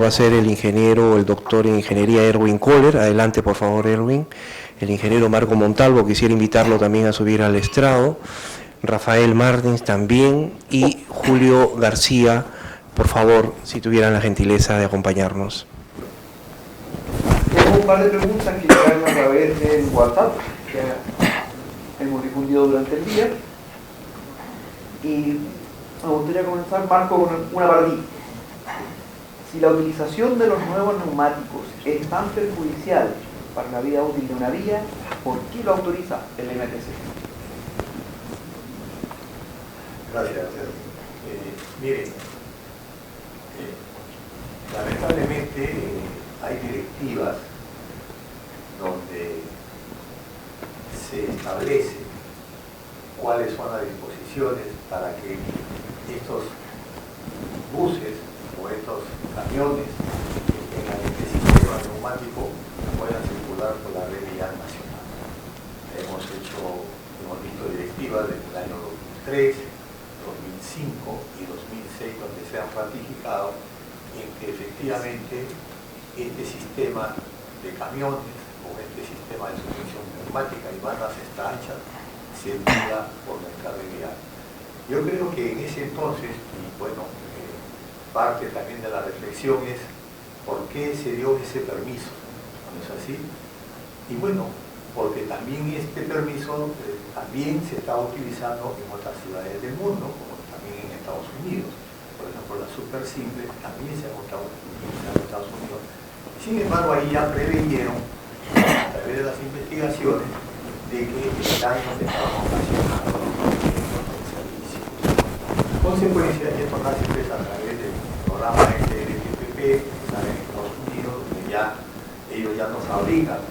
va a ser el ingeniero, el doctor en ingeniería Erwin Kohler. Adelante, por favor, Erwin. El ingeniero Marco Montalvo, quisiera invitarlo también a subir al estrado. Rafael Martins también. Y Julio García, por favor, si tuvieran la gentileza de acompañarnos. Tengo un par de preguntas que llegaron a través del WhatsApp, que hemos difundido durante el día. Y me gustaría comenzar, Marco, con una para ti. Si la utilización de los nuevos neumáticos es tan perjudicial para la vida útil de una vía, ¿por qué lo autoriza el MTC? Gracias. Miren, lamentablemente hay directivas donde se establece cuáles son las disposiciones para que estos buses o estos camiones que tengan este sistema neumático puedan circular por la red vial nacional. Hemos visto directivas desde el año 2003, 2005 y 2006 donde se han ratificado en que efectivamente este sistema de camiones o este sistema de suspensión neumática y bandas estanchas circula por la red vial. Yo creo que en ese entonces, y bueno, parte también de la reflexión es por qué se dio ese permiso, ¿no es así? Y bueno, porque también este permiso también se está utilizando en otras ciudades del mundo, como también en Estados Unidos. Por ejemplo, la super simple también se ha estado utilizando en Estados Unidos. Sin embargo, ahí ya preveyeron, a través de las investigaciones, de que el daño se estaba ocasionando en servicio. En consecuencia, esto nace a través del programa LTPP, que sale en Estados Unidos, donde ya ellos ya no fabrican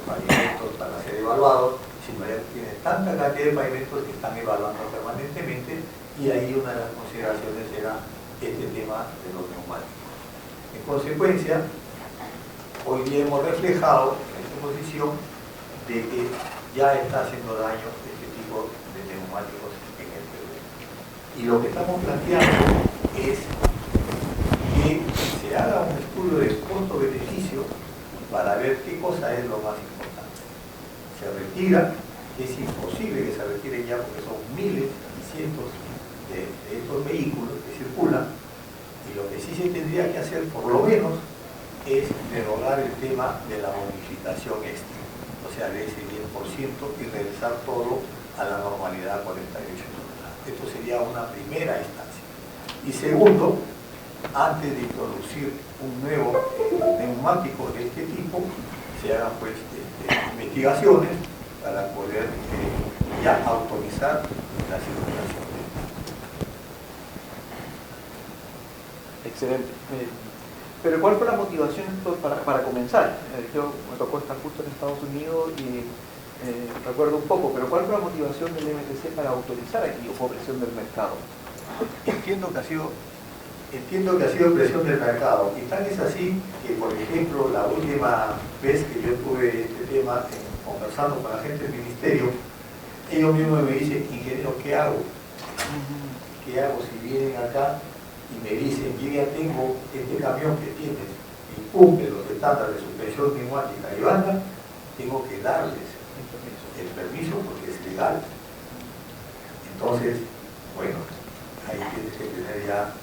pavimentos para ser evaluados, sino ya tienen tanta cantidad de pavimentos que están evaluando permanentemente, y ahí una de las consideraciones era este tema de los neumáticos. En consecuencia, hoy día hemos reflejado en esta posición de que ya está haciendo daño este tipo de neumáticos en el Perú. Y lo que estamos planteando es que se haga un estudio de costo-beneficio para ver qué cosa es lo más importante. Se retira, es imposible que se retire ya porque son miles y cientos de estos vehículos que circulan, y lo que sí se tendría que hacer por lo menos es derogar el tema de la bonificación extra, o sea, de ese 10% y regresar todo a la normalidad 48 toneladas. Esto sería una primera instancia. Y segundo, antes de introducir un nuevo neumático de este tipo, se hagan pues investigaciones para poder ya autorizar la circulación. Excelente. Pero ¿cuál fue la motivación para comenzar? Yo me tocó estar justo en Estados Unidos y recuerdo un poco, pero ¿cuál fue la motivación del MTC para autorizar aquí o por presión del mercado? Entiendo que ha sido presión del mercado, y tal es así que, por ejemplo, la última vez que yo tuve este tema conversando con la gente del ministerio, ellos mismos me dicen: ingeniero, ¿qué hago? ¿Qué hago si vienen acá y me dicen: yo ya tengo este camión que tienes y cumple los estándares de suspensión neumática y banda, tengo que darles el permiso porque es legal? Entonces, bueno, ahí tienes que tener ya,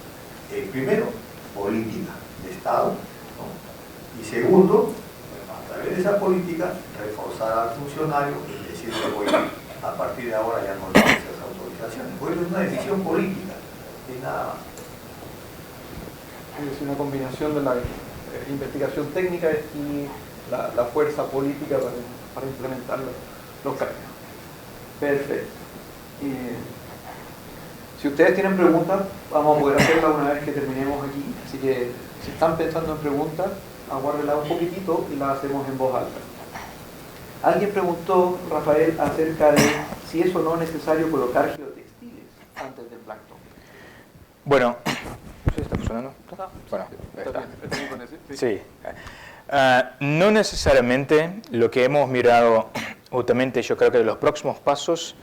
primero, política de Estado, ¿no? Y segundo, bueno, a través de esa política, reforzar al funcionario y decirle: oye, a partir de ahora ya no le das esas autorizaciones. Pues es una decisión política, es nada más. Es una combinación de la investigación técnica y la fuerza política para implementar los cambios. Perfecto. Si ustedes tienen preguntas, vamos a poder hacerlas una vez que terminemos aquí. Así que si están pensando en preguntas, aguárdenlas un poquitito y las hacemos en voz alta. Alguien preguntó, Rafael, acerca de si es o no necesario colocar geotextiles antes del plancton. Bueno, ¿está funcionando? Bueno, está. Sí. No necesariamente. Lo que hemos mirado justamente, yo creo que los próximos pasos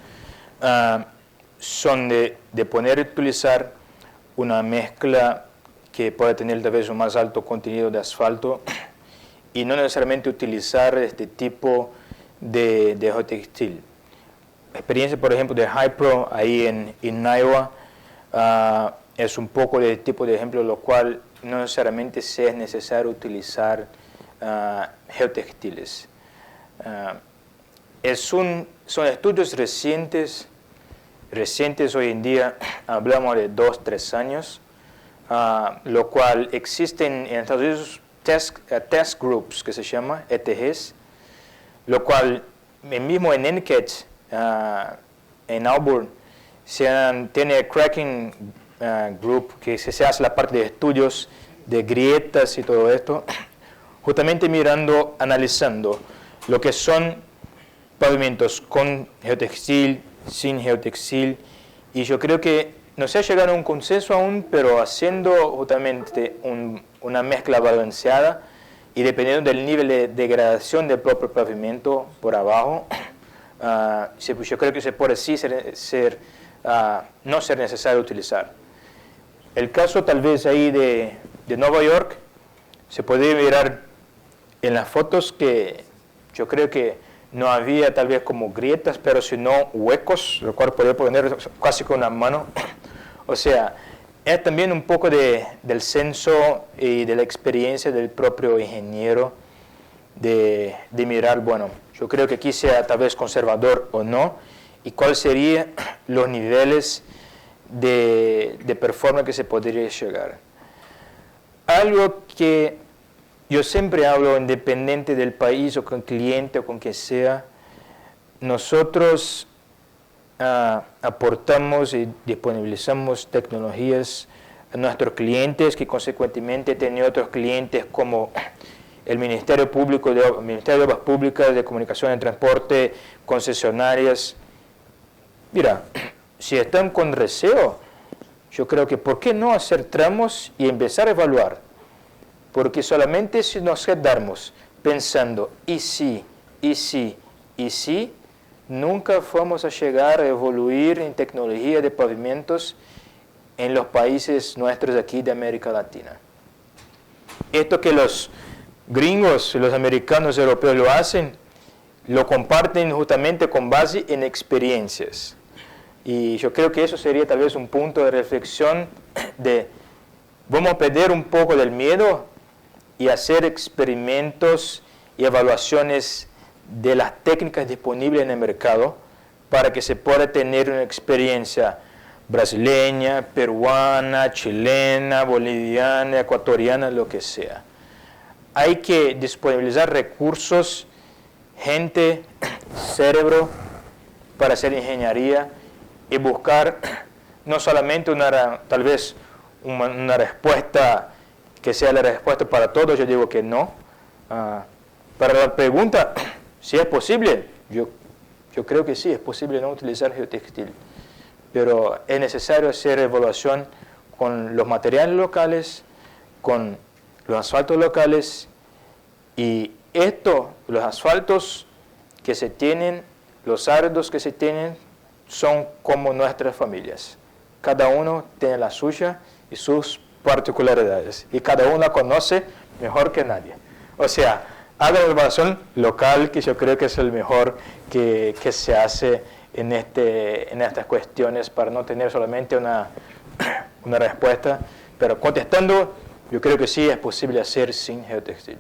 son de poder utilizar una mezcla que pueda tener tal vez un más alto contenido de asfalto y no necesariamente utilizar este tipo de geotextil. Experiencia, por ejemplo, de Hypro ahí en Iowa es un poco de tipo de ejemplo, lo cual no necesariamente es necesario utilizar geotextiles. Son estudios recientes hoy en día, hablamos de 2-3 años, lo cual existen en Estados Unidos test groups, que se llama ETGs, lo cual mismo en NCAT, en Auburn, tiene cracking group, que se hace la parte de estudios de grietas y todo esto, justamente mirando, analizando lo que son pavimentos con geotextil, sin geotextil, y yo creo que no se ha llegado a un consenso aún, pero haciendo justamente una mezcla balanceada y dependiendo del nivel de degradación del propio pavimento por abajo, yo creo que se puede sí no ser necesario utilizar. El caso tal vez ahí de Nueva York, se puede mirar en las fotos que yo creo que no había tal vez como grietas, pero sino huecos, lo cual podría poner casi con una mano. O sea, es también un poco del censo y de la experiencia del propio ingeniero de mirar, bueno, yo creo que aquí sea tal vez conservador o no, y cuáles serían los niveles de performance que se podría llegar. Algo que yo siempre hablo, independiente del país o con cliente o con quien sea, nosotros aportamos y disponibilizamos tecnologías a nuestros clientes, que consecuentemente tienen otros clientes como el Ministerio Público, Ministerio de Obras Públicas, de Comunicación y Transporte, concesionarias. Mira, si están con receo, yo creo que ¿por qué no hacer tramos y empezar a evaluar? Porque solamente si nos quedamos pensando y si, nunca vamos a llegar a evoluir en tecnología de pavimentos en los países nuestros aquí de América Latina. Esto que los gringos, los americanos, europeos lo hacen, lo comparten justamente con base en experiencias. Y yo creo que eso sería tal vez un punto de reflexión de vamos a perder un poco del miedo y hacer experimentos y evaluaciones de las técnicas disponibles en el mercado para que se pueda tener una experiencia brasileña, peruana, chilena, boliviana, ecuatoriana, lo que sea. Hay que disponibilizar recursos, gente, cerebro para hacer ingeniería y buscar no solamente tal vez una respuesta que sea la respuesta para todos, yo digo que no. Para la pregunta, si es posible, yo creo que sí, es posible no utilizar geotextil, pero es necesario hacer evaluación con los materiales locales, con los asfaltos locales, y los asfaltos que se tienen, los ardos que se tienen, son como nuestras familias. Cada uno tiene la suya y sus particularidades, y cada uno la conoce mejor que nadie. O sea, haga la evaluación local, que yo creo que es el mejor que se hace en estas cuestiones, para no tener solamente una respuesta, pero contestando, yo creo que sí es posible hacer sin geotextil.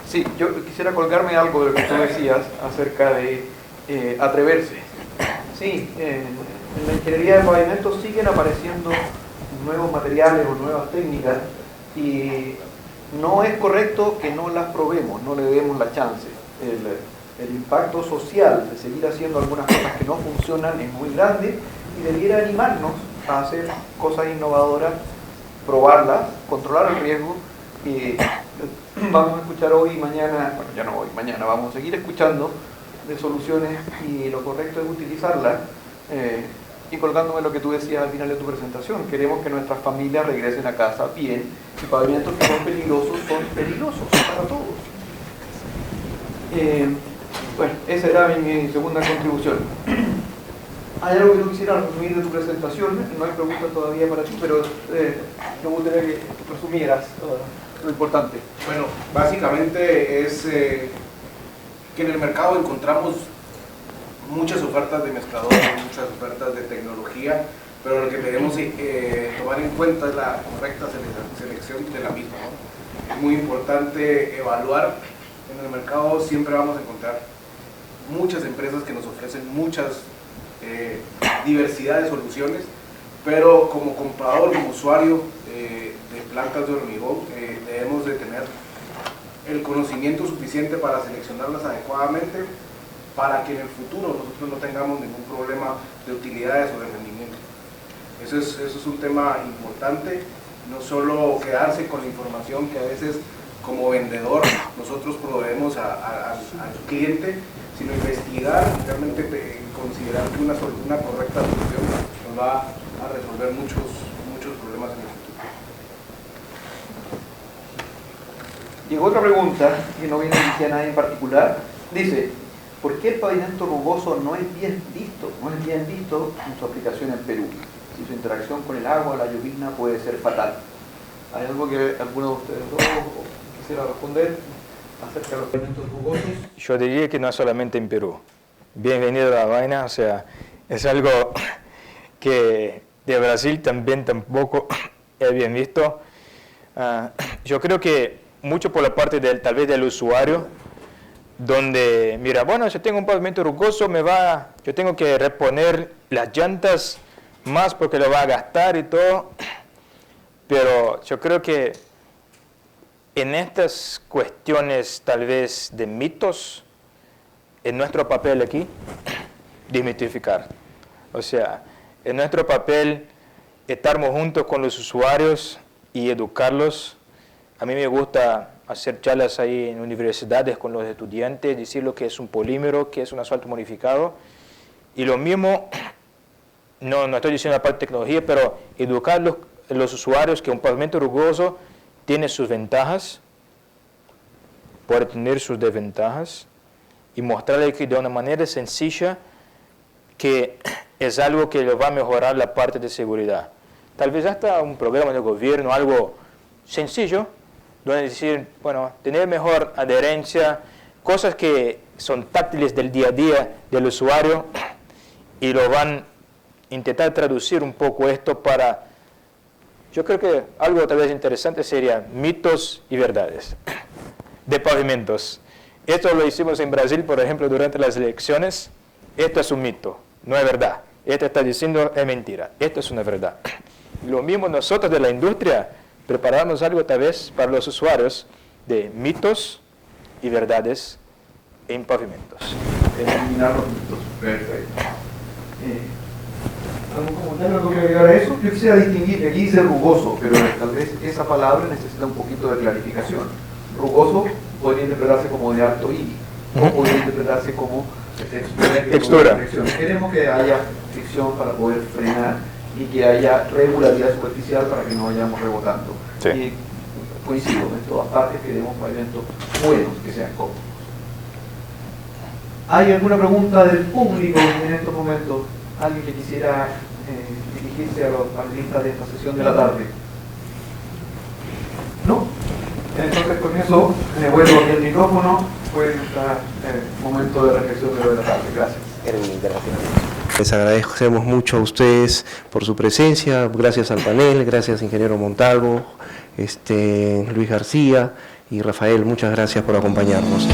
Sí, yo quisiera colgarme algo de lo que tú decías acerca de atreverse. Sí, en la ingeniería de pavimentos siguen apareciendo nuevos materiales o nuevas técnicas, y no es correcto que no las probemos, no le demos la chance. El impacto social de seguir haciendo algunas cosas que no funcionan es muy grande, y debiera animarnos a hacer cosas innovadoras, probarlas, controlar el riesgo. Y vamos a escuchar hoy y mañana, bueno, ya no hoy, mañana vamos a seguir escuchando de soluciones, y lo correcto es utilizarlas. Y colgándome lo que tú decías al final de tu presentación, queremos que nuestras familias regresen a casa bien, y pavimentos que son peligrosos para todos. Bueno, esa era mi segunda contribución. Hay algo que yo quisiera resumir de tu presentación, no hay preguntas todavía para ti, pero me gustaría que resumieras lo importante. Bueno, básicamente es que en el mercado encontramos muchas ofertas de mezcladores, muchas ofertas de tecnología, pero lo que debemos tomar en cuenta es la correcta selección de la misma, ¿no? Es muy importante evaluar. En el mercado siempre vamos a encontrar muchas empresas que nos ofrecen muchas diversidad de soluciones, pero como comprador, como usuario de plantas de hormigón, debemos de tener el conocimiento suficiente para seleccionarlas adecuadamente, para que en el futuro nosotros no tengamos ningún problema de utilidades o de rendimiento. Eso es un tema importante, no solo quedarse con la información que a veces como vendedor nosotros proveemos al cliente, sino investigar y realmente considerar que una correcta solución nos va a resolver muchos problemas en el futuro. Llegó otra pregunta, que no viene dirigida a nadie en particular. Dice, ¿por qué el pavimento rugoso no es bien visto en su aplicación en Perú? Si su interacción con el agua o la llovizna puede ser fatal. ¿Hay algo que alguno de ustedes dos quisiera responder acerca de los pavimentos rugosos? Yo diría que no solamente en Perú. Bienvenido a la vaina, o sea, es algo que de Brasil también tampoco es bien visto. Yo creo que mucho por la parte tal vez del usuario, donde mira, bueno, si tengo un pavimento rugoso, yo tengo que reponer las llantas más porque lo va a gastar y todo, pero yo creo que en estas cuestiones tal vez de mitos, en nuestro papel aquí, desmitificar. O sea, en nuestro papel, estarmos juntos con los usuarios y educarlos. A mí me gusta hacer charlas ahí en universidades con los estudiantes, decir lo que es un polímero, que es un asfalto modificado. Y lo mismo, no estoy diciendo la parte de tecnología, pero educar los usuarios que un pavimento rugoso tiene sus ventajas, puede tener sus desventajas, y mostrarle que de una manera sencilla que es algo que le va a mejorar la parte de seguridad. Tal vez hasta un programa de gobierno, algo sencillo, donde decir, bueno, tener mejor adherencia, cosas que son táctiles del día a día del usuario, y lo van a intentar traducir un poco esto para, yo creo que algo tal vez interesante sería mitos y verdades de pavimentos. Esto lo hicimos en Brasil, por ejemplo, durante las elecciones. Esto es un mito, no es verdad. Esto está diciendo es mentira. Esto es una verdad. Lo mismo nosotros de la industria, preparamos algo tal vez para los usuarios de mitos y verdades en pavimentos. Eliminar los mitos. Perfecto. ¿Algún comentario que agregar a eso? Yo quisiera distinguir, aquí dice rugoso, pero tal vez esa palabra necesita un poquito de clarificación. Rugoso podría interpretarse como de alto I, o podría interpretarse como textura. Queremos que haya fricción para poder frenar y que haya regularidad superficial para que no vayamos rebotando. Sí. Y coincido, en todas partes queremos pavimentos buenos, que sean cómodos. ¿Hay alguna pregunta del público en estos momentos? ¿Alguien que quisiera dirigirse a los panelistas de esta sesión de la tarde? ¿No? Entonces con eso le vuelvo el micrófono. Puede entrar el momento de reflexión de la tarde. Gracias. Les agradecemos mucho a ustedes por su presencia, gracias al panel, gracias ingeniero Montalvo, Luis García y Rafael, muchas gracias por acompañarnos.